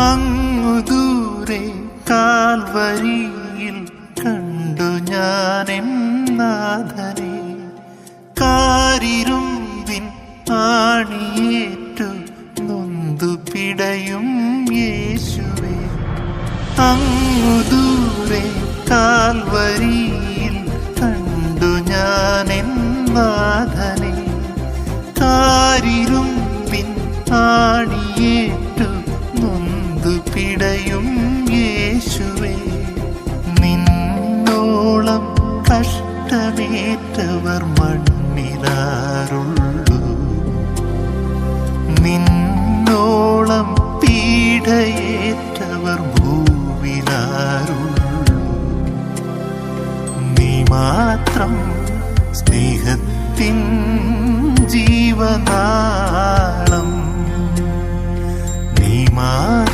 അങ്ങു ദൂരെ കാൽവരിയിൽ കണ്ടു ഞാനെൻ നാഥനെ. കാരിരുമ്പിൻ ആണിയേറ്റു നൊന്തു പിടയും യേശുവേ. അങ്ങു ദൂരെ കാൽവരിയിൽ കണ്ടു ഞാനെൻ നാഥനെ. കാരിരുമ്പിൻ ആണിയേറ്റു നൊന്തു പിടയും യേശുവേ. നിന്നോളം കഷ്ടമേറ്റവർ മണ്ണിലാരുള്ളൂ, നിന്നോളം പീഡയേറ്റവർ ഭൂവിലാരുള്ളൂ. നീ മാത്രം സ്നേഹത്തിൻ ജീവനാളം, നീ മാത്രം